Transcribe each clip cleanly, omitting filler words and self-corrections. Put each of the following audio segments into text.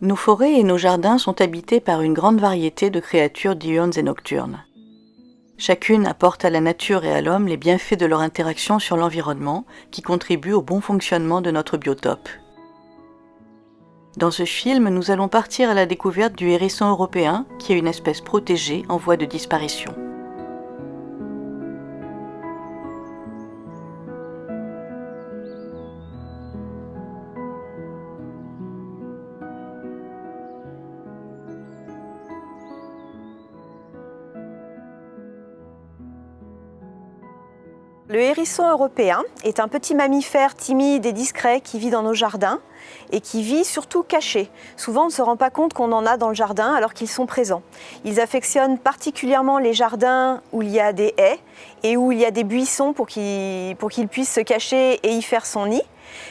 Nos forêts et nos jardins sont habités par une grande variété de créatures diurnes et nocturnes. Chacune apporte à la nature et à l'homme les bienfaits de leur interaction sur l'environnement qui contribuent au bon fonctionnement de notre biotope. Dans ce film, nous allons partir à la découverte du hérisson européen, qui est une espèce protégée en voie de disparition. Le hérisson européen est un petit mammifère timide et discret qui vit dans nos jardins et qui vit surtout caché. Souvent, on ne se rend pas compte qu'on en a dans le jardin alors qu'ils sont présents. Ils affectionnent particulièrement les jardins où il y a des haies et où il y a des buissons pour qu'il puisse se cacher et y faire son nid.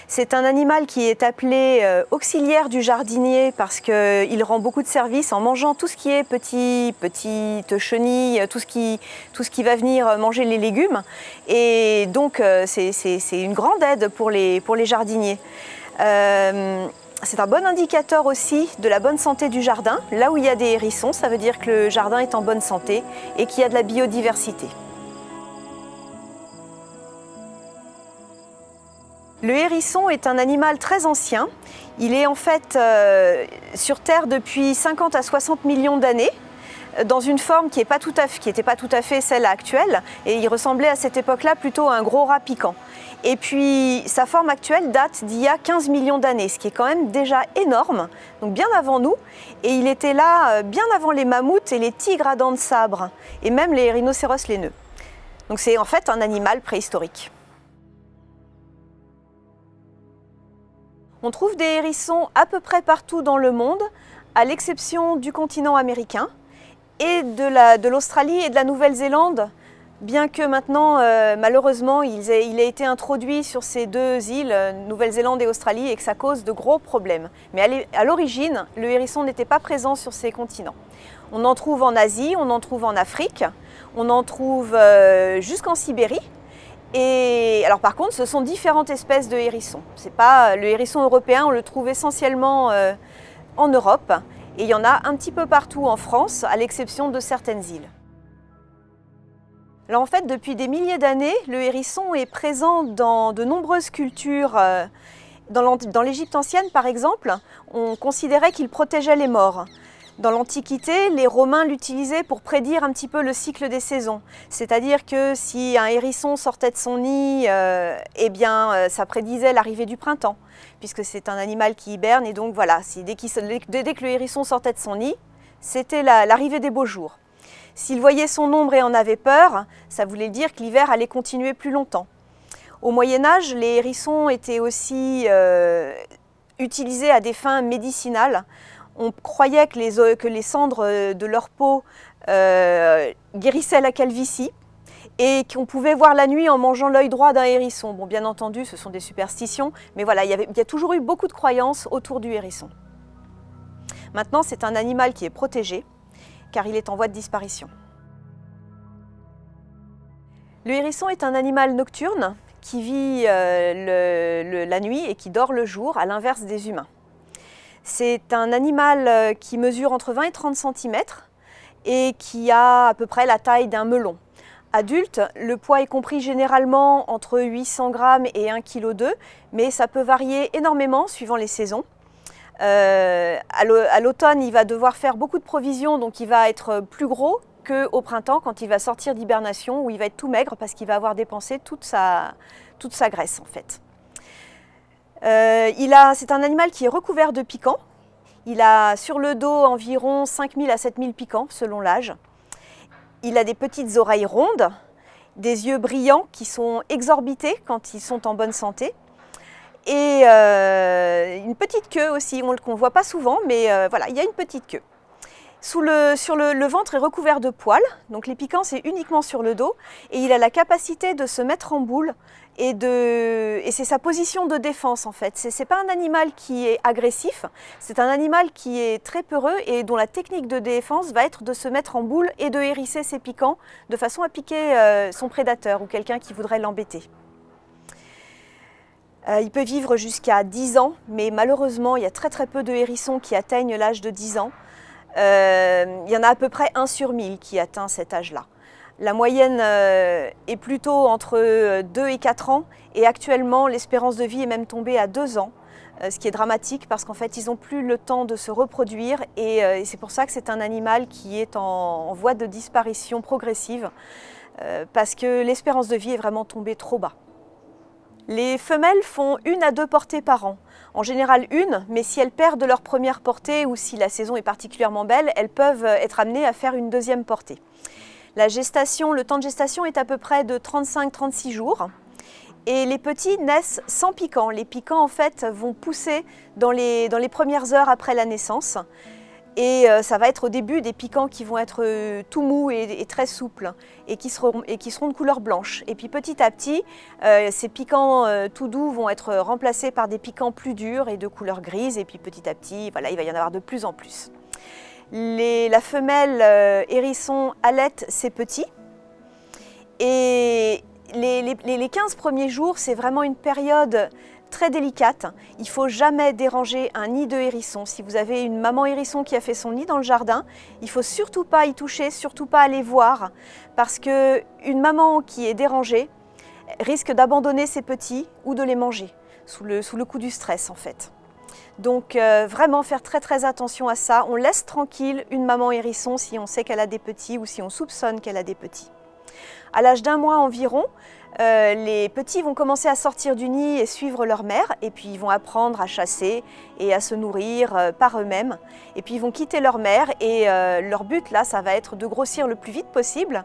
C'est un animal qui est appelé auxiliaire du jardinier parce qu'il rend beaucoup de services en mangeant tout ce qui est petites chenilles, tout ce qui va venir manger les légumes. Et donc c'est une grande aide pour les jardiniers. C'est un bon indicateur aussi de la bonne santé du jardin. Là où il y a des hérissons, ça veut dire que le jardin est en bonne santé et qu'il y a de la biodiversité. Le hérisson est un animal très ancien. Il est en fait sur Terre depuis 50 à 60 millions d'années, dans une forme qui n'était pas tout à fait celle actuelle, et il ressemblait à cette époque-là plutôt à un gros rat piquant. Et puis sa forme actuelle date d'il y a 15 millions d'années, ce qui est quand même déjà énorme, donc bien avant nous, et il était là bien avant les mammouths et les tigres à dents de sabre, et même les rhinocéros laineux. Donc c'est en fait un animal préhistorique. On trouve des hérissons à peu près partout dans le monde, à l'exception du continent américain et de l'Australie et de la Nouvelle-Zélande, bien que maintenant, malheureusement, il ait été introduit sur ces deux îles, Nouvelle-Zélande et Australie, et que ça cause de gros problèmes. Mais à l'origine, le hérisson n'était pas présent sur ces continents. On en trouve en Asie, on en trouve en Afrique, on en trouve jusqu'en Sibérie. Et alors par contre, ce sont différentes espèces de hérissons. C'est pas le hérisson européen, on le trouve essentiellement en Europe, et il y en a un petit peu partout en France, à l'exception de certaines îles. Alors en fait, depuis des milliers d'années, le hérisson est présent dans de nombreuses cultures. Dans l'Égypte ancienne, par exemple, on considérait qu'il protégeait les morts. Dans l'Antiquité, les Romains l'utilisaient pour prédire un petit peu le cycle des saisons. C'est-à-dire que si un hérisson sortait de son nid, ça prédisait l'arrivée du printemps, puisque c'est un animal qui hiberne. Et donc voilà, dès que le hérisson sortait de son nid, c'était l'arrivée des beaux jours. S'il voyait son ombre et en avait peur, ça voulait dire que l'hiver allait continuer plus longtemps. Au Moyen-Âge, les hérissons étaient aussi utilisés à des fins médicinales. On croyait que les cendres de leur peau guérissaient la calvitie et qu'on pouvait voir la nuit en mangeant l'œil droit d'un hérisson. Bon, bien entendu, ce sont des superstitions, mais voilà, il y a toujours eu beaucoup de croyances autour du hérisson. Maintenant, c'est un animal qui est protégé, car il est en voie de disparition. Le hérisson est un animal nocturne qui vit la nuit et qui dort le jour, à l'inverse des humains. C'est un animal qui mesure entre 20 et 30 cm et qui a à peu près la taille d'un melon. Adulte, le poids est compris généralement entre 800 grammes et 1,2 kg, mais ça peut varier énormément suivant les saisons. À l'automne, il va devoir faire beaucoup de provisions, donc il va être plus gros qu'au printemps quand il va sortir d'hibernation, où il va être tout maigre parce qu'il va avoir dépensé toute sa graisse en fait. C'est un animal qui est recouvert de piquants. Il a sur le dos environ 5000 à 7000 piquants selon l'âge. Il a des petites oreilles rondes, des yeux brillants qui sont exorbités quand ils sont en bonne santé. Et une petite queue aussi, qu'on ne voit pas souvent, mais voilà, il y a une petite queue. Le ventre est recouvert de poils, donc les piquants c'est uniquement sur le dos, et il a la capacité de se mettre en boule, et c'est sa position de défense en fait. C'est pas un animal qui est agressif, c'est un animal qui est très peureux et dont la technique de défense va être de se mettre en boule et de hérisser ses piquants de façon à piquer son prédateur ou quelqu'un qui voudrait l'embêter. Il peut vivre jusqu'à 10 ans, mais malheureusement, il y a très peu de hérissons qui atteignent l'âge de 10 ans. Il y en a à peu près 1 sur 1000 qui atteint cet âge-là. La moyenne est plutôt entre 2 et 4 ans, et actuellement, l'espérance de vie est même tombée à 2 ans, ce qui est dramatique parce qu'en fait, ils n'ont plus le temps de se reproduire, et c'est pour ça que c'est un animal qui est en voie de disparition progressive, parce que l'espérance de vie est vraiment tombée trop bas. Les femelles font 1 à 2 portées par an. En général 1, mais si elles perdent leur première portée ou si la saison est particulièrement belle, elles peuvent être amenées à faire une 2e portée. Le temps de gestation est à peu près de 35-36 jours. Et les petits naissent sans piquant. Les piquants en fait vont pousser dans les premières heures après la naissance. Et ça va être au début des piquants qui vont être tout mous et très souples et qui seront de couleur blanche. Et puis petit à petit, ces piquants tout doux vont être remplacés par des piquants plus durs et de couleur grise. Et puis petit à petit, voilà, il va y en avoir de plus en plus. La femelle hérisson allaite ses petits. Et les 15 premiers jours, c'est vraiment une période très délicate. Il ne faut jamais déranger un nid de hérisson. Si vous avez une maman hérisson qui a fait son nid dans le jardin, il ne faut surtout pas y toucher, surtout pas aller voir, parce qu'une maman qui est dérangée risque d'abandonner ses petits ou de les manger, sous le coup du stress en fait. Donc vraiment faire très attention à ça. On laisse tranquille une maman hérisson si on sait qu'elle a des petits ou si on soupçonne qu'elle a des petits. À l'âge d'1 mois environ, les petits vont commencer à sortir du nid et suivre leur mère, et puis ils vont apprendre à chasser et à se nourrir par eux-mêmes. Et puis ils vont quitter leur mère, et leur but là, ça va être de grossir le plus vite possible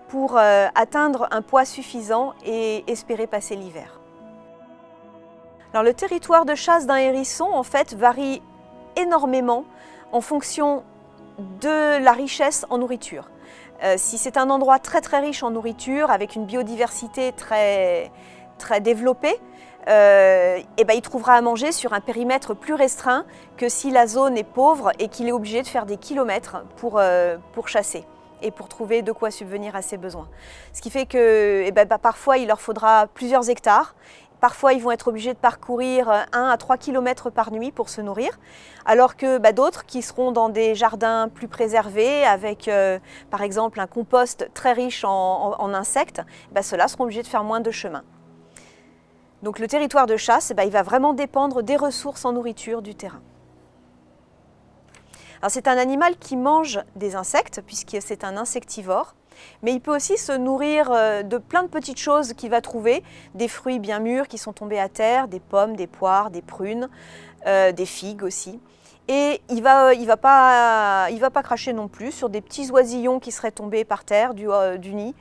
pour atteindre un poids suffisant et espérer passer l'hiver. Alors le territoire de chasse d'un hérisson en fait varie énormément en fonction de la richesse en nourriture. Si c'est un endroit très riche en nourriture, avec une biodiversité très développée, il trouvera à manger sur un périmètre plus restreint que si la zone est pauvre et qu'il est obligé de faire des kilomètres pour chasser et pour trouver de quoi subvenir à ses besoins. Ce qui fait que parfois il leur faudra plusieurs hectares. Parfois, ils vont être obligés de parcourir 1 à 3 km par nuit pour se nourrir, alors que d'autres qui seront dans des jardins plus préservés, avec par exemple un compost très riche en insectes, ceux-là seront obligés de faire moins de chemin. Donc le territoire de chasse, il va vraiment dépendre des ressources en nourriture du terrain. Alors c'est un animal qui mange des insectes, puisque c'est un insectivore. Mais il peut aussi se nourrir de plein de petites choses qu'il va trouver, des fruits bien mûrs qui sont tombés à terre, des pommes, des poires, des prunes, des figues aussi. Et il va pas cracher non plus sur des petits oisillons qui seraient tombés par terre du nid.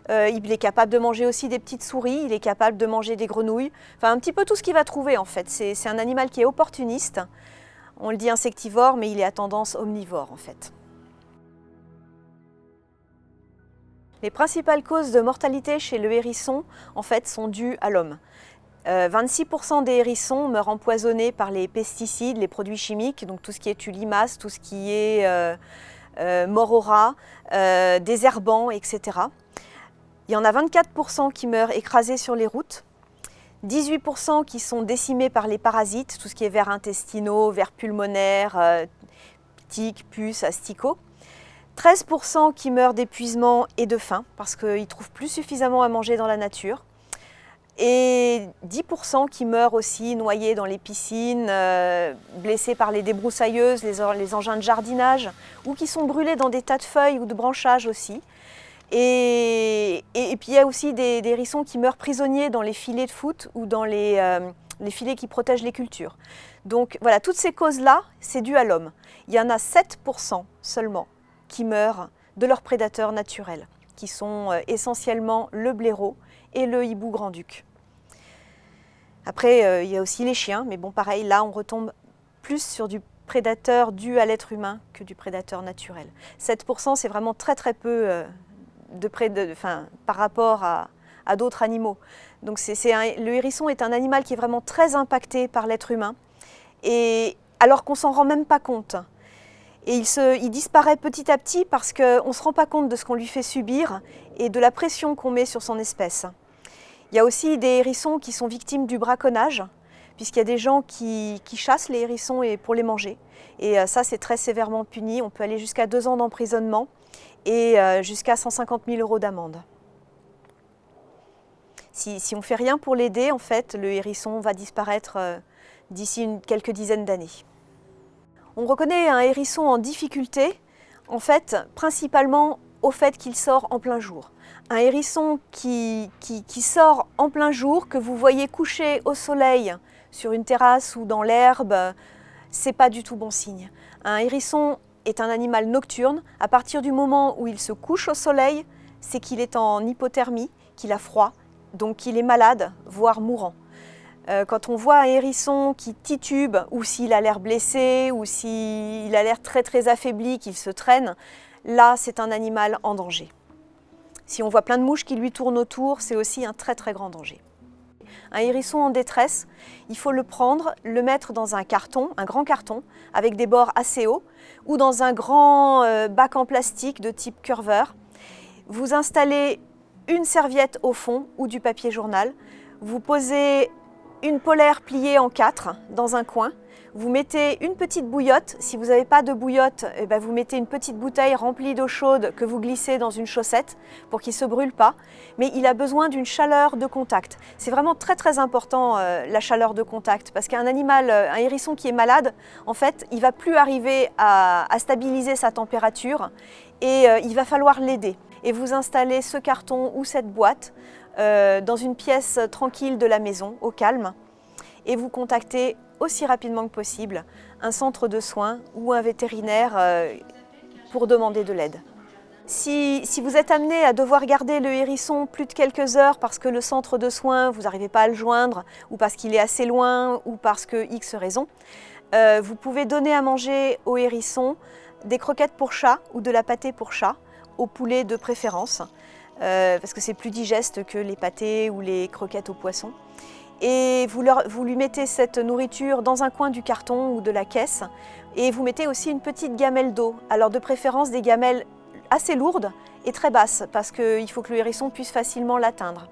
Il est capable de manger aussi des petites souris, il est capable de manger des grenouilles, enfin un petit peu tout ce qu'il va trouver en fait. C'est un animal qui est opportuniste. On le dit insectivore, mais il est à tendance omnivore en fait. Les principales causes de mortalité chez le hérisson, en fait, sont dues à l'homme. 26% des hérissons meurent empoisonnés par les pesticides, les produits chimiques, donc tout ce qui est tulimas, tout ce qui est mort au rat, désherbants, etc. Il y en a 24% qui meurent écrasés sur les routes, 18% qui sont décimés par les parasites, tout ce qui est vers intestinaux, vers pulmonaires, tiques, puces, asticots. 13% qui meurent d'épuisement et de faim parce qu'ils ne trouvent plus suffisamment à manger dans la nature. Et 10% qui meurent aussi noyés dans les piscines, blessés par les débroussailleuses, les engins de jardinage, ou qui sont brûlés dans des tas de feuilles ou de branchages aussi. Et puis il y a aussi des hérissons qui meurent prisonniers dans les filets de foot ou dans les filets qui protègent les cultures. Donc voilà, toutes ces causes-là, c'est dû à l'homme. Il y en a 7% seulement qui meurent de leurs prédateurs naturels, qui sont essentiellement le blaireau et le hibou grand-duc. Après, il y a aussi les chiens, mais bon, pareil, là, on retombe plus sur du prédateur dû à l'être humain que du prédateur naturel. 7%, c'est vraiment très peu par rapport à d'autres animaux. Donc le hérisson est un animal qui est vraiment très impacté par l'être humain, et alors qu'on ne s'en rend même pas compte. Et il disparaît petit à petit parce qu'on ne se rend pas compte de ce qu'on lui fait subir et de la pression qu'on met sur son espèce. Il y a aussi des hérissons qui sont victimes du braconnage, puisqu'il y a des gens qui chassent les hérissons pour les manger. Et ça, c'est très sévèrement puni. On peut aller jusqu'à 2 ans d'emprisonnement et jusqu'à 150 000 € d'amende. Si on ne fait rien pour l'aider, en fait, le hérisson va disparaître d'ici quelques dizaines d'années. On reconnaît un hérisson en difficulté, en fait, principalement au fait qu'il sort en plein jour. Un hérisson qui sort en plein jour, que vous voyez couché au soleil sur une terrasse ou dans l'herbe, c'est pas du tout bon signe. Un hérisson est un animal nocturne. À partir du moment où il se couche au soleil, c'est qu'il est en hypothermie, qu'il a froid, donc qu'il est malade, voire mourant. Quand on voit un hérisson qui titube, ou s'il a l'air blessé, ou s'il a l'air très affaibli, qu'il se traîne, là c'est un animal en danger. Si on voit plein de mouches qui lui tournent autour, c'est aussi un très grand danger. Un hérisson en détresse, il faut le prendre, le mettre dans un carton, un grand carton, avec des bords assez hauts, ou dans un grand bac en plastique de type curveur. Vous installez une serviette au fond ou du papier journal. Vous posez une polaire pliée en 4 dans un coin. Vous mettez une petite bouillotte. Si vous n'avez pas de bouillotte, vous mettez une petite bouteille remplie d'eau chaude que vous glissez dans une chaussette pour qu'il ne se brûle pas. Mais il a besoin d'une chaleur de contact. C'est vraiment très important la chaleur de contact, parce qu'un animal, un hérisson qui est malade, en fait, il ne va plus arriver à stabiliser sa température et il va falloir l'aider. Et vous installez ce carton ou cette boîte dans une pièce tranquille de la maison, au calme, et vous contactez aussi rapidement que possible un centre de soins ou un vétérinaire pour demander de l'aide. Si vous êtes amené à devoir garder le hérisson plus de quelques heures parce que le centre de soins, vous n'arrivez pas à le joindre, ou parce qu'il est assez loin, ou parce que X raison, vous pouvez donner à manger au hérisson des croquettes pour chat ou de la pâtée pour chat, au poulet de préférence, parce que c'est plus digeste que les pâtés ou les croquettes au poisson. Et vous lui mettez cette nourriture dans un coin du carton ou de la caisse, et vous mettez aussi une petite gamelle d'eau, alors de préférence des gamelles assez lourdes et très basses, parce qu'il faut que le hérisson puisse facilement l'atteindre.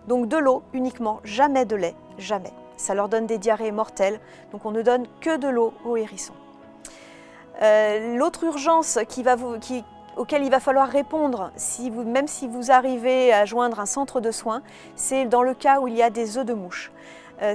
Donc de l'eau uniquement, jamais de lait, jamais. Ça leur donne des diarrhées mortelles, donc on ne donne que de l'eau aux hérissons. L'autre urgence auquel il va falloir répondre, même si vous arrivez à joindre un centre de soins, c'est dans le cas où il y a des œufs de mouches.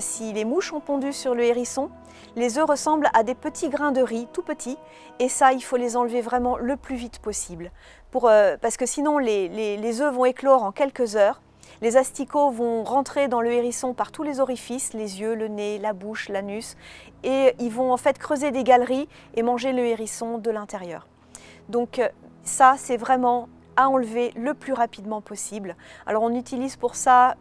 Si les mouches ont pondu sur le hérisson, les œufs ressemblent à des petits grains de riz, tout petits, et ça, il faut les enlever vraiment le plus vite possible. Parce que sinon, les œufs vont éclore en quelques heures. Les asticots vont rentrer dans le hérisson par tous les orifices, les yeux, le nez, la bouche, l'anus, et ils vont en fait creuser des galeries et manger le hérisson de l'intérieur. Donc ça, c'est vraiment à enlever le plus rapidement possible. Alors on utilise pour ça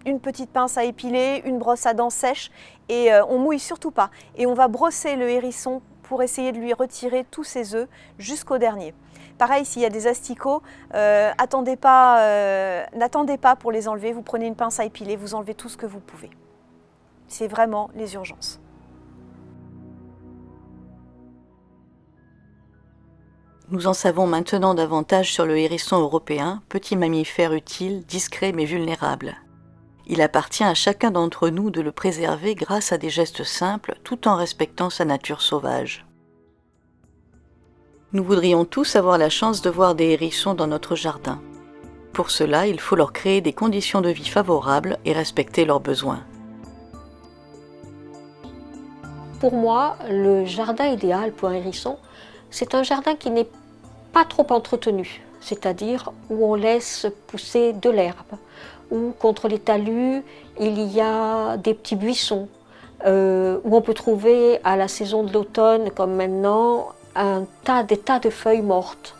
une petite pince à épiler, une brosse à dents sèche, et on mouille surtout pas. Et on va brosser le hérisson pour essayer de lui retirer tous ses œufs jusqu'au dernier. Pareil, s'il y a des asticots, n'attendez pas pour les enlever, vous prenez une pince à épiler, vous enlevez tout ce que vous pouvez. C'est vraiment les urgences. Nous en savons maintenant davantage sur le hérisson européen, petit mammifère utile, discret mais vulnérable. Il appartient à chacun d'entre nous de le préserver grâce à des gestes simples, tout en respectant sa nature sauvage. Nous voudrions tous avoir la chance de voir des hérissons dans notre jardin. Pour cela, il faut leur créer des conditions de vie favorables et respecter leurs besoins. Pour moi, le jardin idéal pour un hérisson, c'est un jardin qui n'est pas trop entretenu, c'est-à-dire où on laisse pousser de l'herbe, où contre les talus, il y a des petits buissons, où on peut trouver à la saison de l'automne, comme maintenant, des tas de feuilles mortes,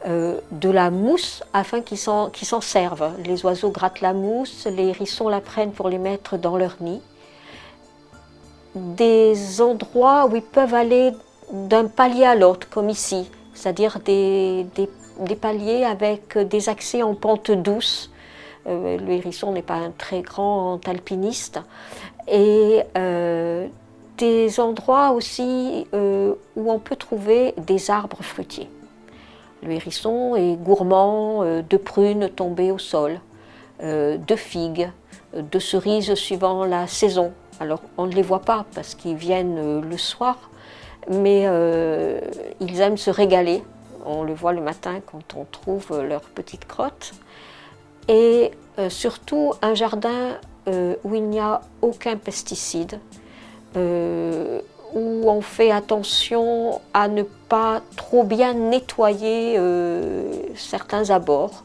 de la mousse afin qu'ils s'en servent. Les oiseaux grattent la mousse, les hérissons la prennent pour les mettre dans leur nid. Des endroits où ils peuvent aller d'un palier à l'autre, comme ici, c'est-à-dire des paliers avec des accès en pente douce. Le hérisson n'est pas un très grand alpiniste. Et des endroits aussi où on peut trouver des arbres fruitiers. Le hérisson est gourmand de prunes tombées au sol. de figues, de cerises suivant la saison. Alors on ne les voit pas parce qu'ils viennent le soir, mais ils aiment se régaler. On le voit le matin quand on trouve leurs petites crottes. Et surtout un jardin où il n'y a aucun pesticide, où on fait attention à ne pas trop bien nettoyer certains abords.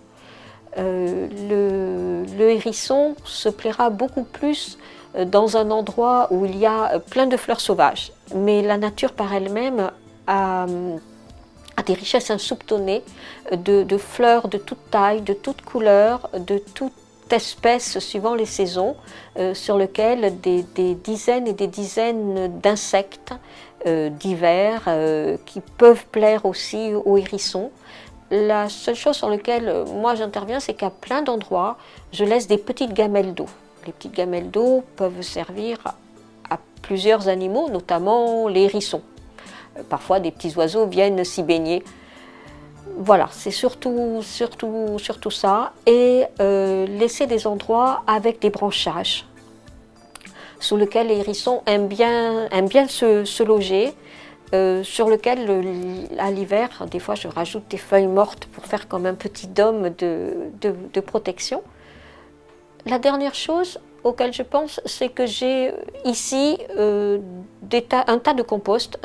Le hérisson se plaira beaucoup plus dans un endroit où il y a plein de fleurs sauvages. Mais la nature par elle-même a des richesses insoupçonnées de fleurs de toute taille, de toute couleur, de toute espèce suivant les saisons, sur lesquelles des dizaines et des dizaines d'insectes divers qui peuvent plaire aussi aux hérissons. La seule chose sur laquelle moi j'interviens, c'est qu'à plein d'endroits, je laisse des petites gamelles d'eau. Les petites gamelles d'eau peuvent servir à plusieurs animaux, notamment les hérissons. Parfois, des petits oiseaux viennent s'y baigner. Voilà, c'est surtout ça. Et laisser des endroits avec des branchages sous lesquels les hérissons aiment bien se loger. Sur lequel, à l'hiver, des fois je rajoute des feuilles mortes pour faire comme un petit dôme de protection. La dernière chose auquel je pense, c'est que j'ai ici un tas de compost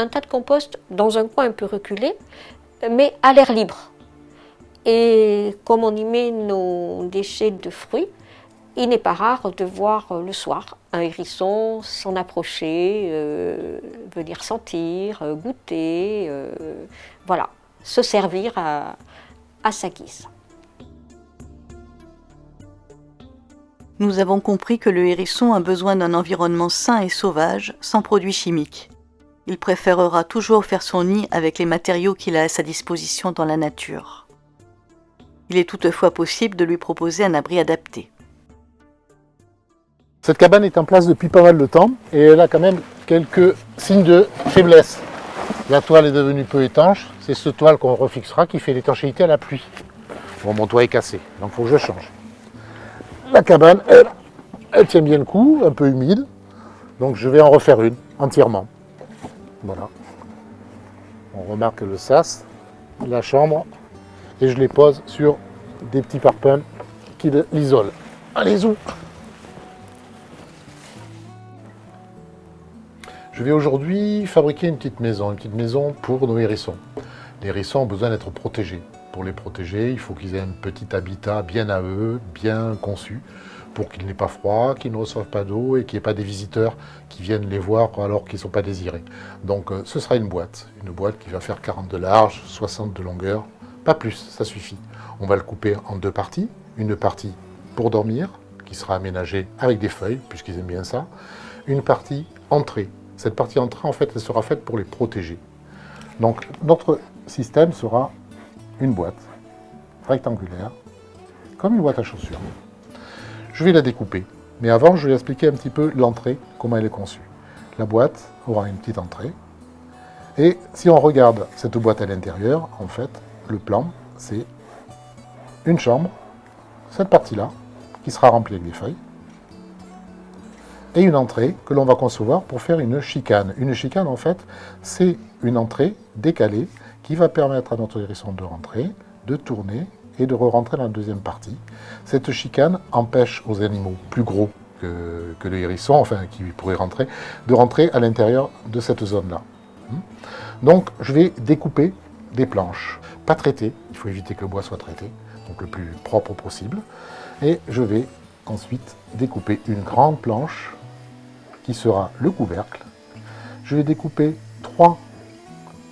dans un coin un peu reculé, mais à l'air libre. Et comme on y met nos déchets de fruits, il n'est pas rare de voir le soir un hérisson s'en approcher, venir sentir, goûter, voilà, se servir à sa guise. Nous avons compris que le hérisson a besoin d'un environnement sain et sauvage, sans produits chimiques. Il préférera toujours faire son nid avec les matériaux qu'il a à sa disposition dans la nature. Il est toutefois possible de lui proposer un abri adapté. Cette cabane est en place depuis pas mal de temps et elle a quand même quelques signes de faiblesse. La toile est devenue peu étanche, c'est cette toile qu'on refixera qui fait l'étanchéité à la pluie. Bon, mon toit est cassé, donc il faut que je change. La cabane, elle tient bien le coup, un peu humide, donc je vais en refaire une entièrement. Voilà. On remarque le sas, la chambre, et je les pose sur des petits parpaings qui l'isolent. Allez, où? Je vais aujourd'hui fabriquer une petite maison pour nos hérissons. Les hérissons ont besoin d'être protégés. Pour les protéger, il faut qu'ils aient un petit habitat bien à eux, bien conçu, pour qu'ils n'aient pas froid, qu'ils ne reçoivent pas d'eau et qu'il n'y ait pas des visiteurs qui viennent les voir alors qu'ils ne sont pas désirés. Donc ce sera une boîte qui va faire 40 de large, 60 de longueur, pas plus, ça suffit. On va le couper en deux parties, une partie pour dormir, qui sera aménagée avec des feuilles, puisqu'ils aiment bien ça, une partie entrée. Cette partie entrée, en fait, elle sera faite pour les protéger. Donc notre système sera une boîte rectangulaire, comme une boîte à chaussures. Je vais la découper, mais avant je vais expliquer un petit peu l'entrée, comment elle est conçue. La boîte aura une petite entrée, et si on regarde cette boîte à l'intérieur, en fait, le plan, c'est une chambre, cette partie-là, qui sera remplie avec des feuilles, et une entrée que l'on va concevoir pour faire une chicane. Une chicane, en fait, c'est une entrée décalée qui va permettre à notre hérisson de rentrer, de tourner et de re-rentrer dans la deuxième partie. Cette chicane empêche aux animaux plus gros que le hérisson, enfin qui pourraient rentrer, de rentrer à l'intérieur de cette zone-là. Donc je vais découper des planches, pas traitées, il faut éviter que le bois soit traité, donc le plus propre possible, et je vais ensuite découper une grande planche qui sera le couvercle. Je vais découper 3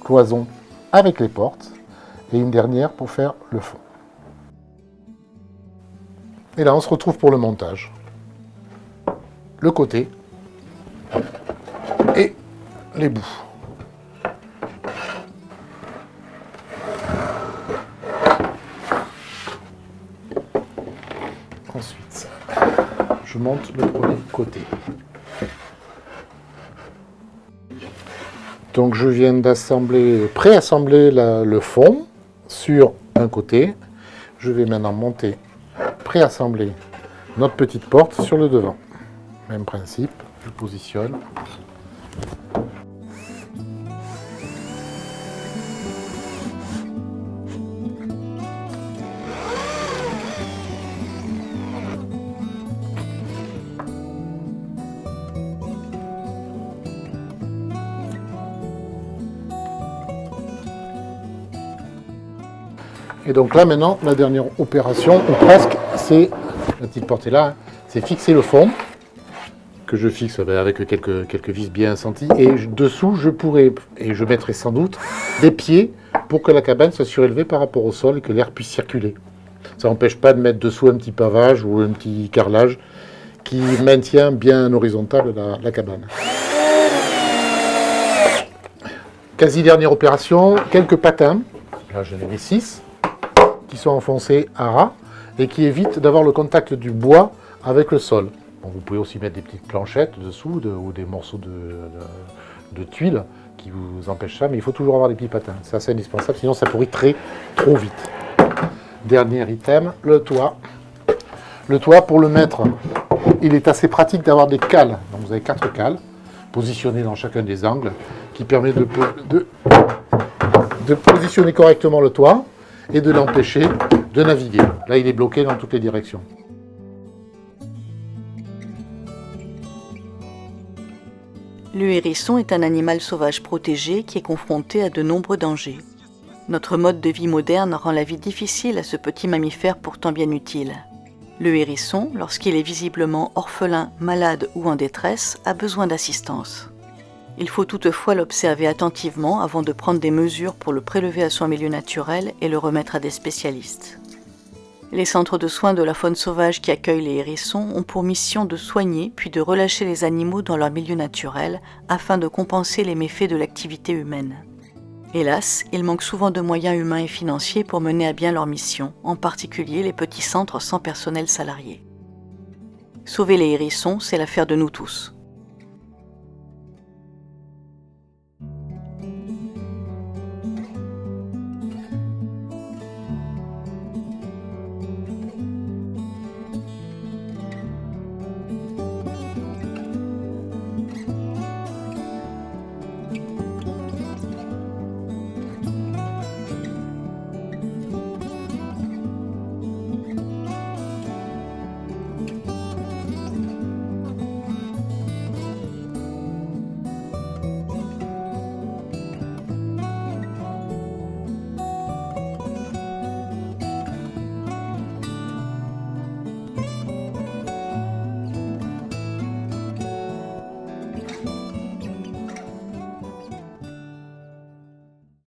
cloisons avec les portes et une dernière pour faire le fond. Et là, on se retrouve pour le montage. Le côté et les bouts. Ensuite, je monte le premier côté. Donc je viens d'assembler, préassembler le fond sur un côté. Je vais maintenant monter, préassembler notre petite porte sur le devant. Même principe, je positionne. Et donc là maintenant, la dernière opération, ou presque, c'est, la petite porte est là, hein, c'est fixer le fond, que je fixe avec quelques vis bien senties, et dessous je pourrais, et je mettrai sans doute, des pieds pour que la cabane soit surélevée par rapport au sol et que l'air puisse circuler. Ça n'empêche pas de mettre dessous un petit pavage ou un petit carrelage qui maintient bien horizontale la cabane. Quasi dernière opération, quelques patins, là j'en ai mis 6, qui sont enfoncés à ras et qui évitent d'avoir le contact du bois avec le sol. Bon, vous pouvez aussi mettre des petites planchettes dessous ou des morceaux de tuiles qui vous empêchent ça, mais il faut toujours avoir des petits patins. C'est assez indispensable, sinon ça pourrit trop vite. Dernier item, le toit. Le toit, pour le mettre, il est assez pratique d'avoir des cales. Donc vous avez 4 cales positionnées dans chacun des angles qui permet de positionner correctement le toit et de l'empêcher de naviguer. Là, il est bloqué dans toutes les directions. Le hérisson est un animal sauvage protégé qui est confronté à de nombreux dangers. Notre mode de vie moderne rend la vie difficile à ce petit mammifère pourtant bien utile. Le hérisson, lorsqu'il est visiblement orphelin, malade ou en détresse, a besoin d'assistance. Il faut toutefois l'observer attentivement avant de prendre des mesures pour le prélever à son milieu naturel et le remettre à des spécialistes. Les centres de soins de la faune sauvage qui accueillent les hérissons ont pour mission de soigner puis de relâcher les animaux dans leur milieu naturel afin de compenser les méfaits de l'activité humaine. Hélas, il manque souvent de moyens humains et financiers pour mener à bien leur mission, en particulier les petits centres sans personnel salarié. Sauver les hérissons, c'est l'affaire de nous tous.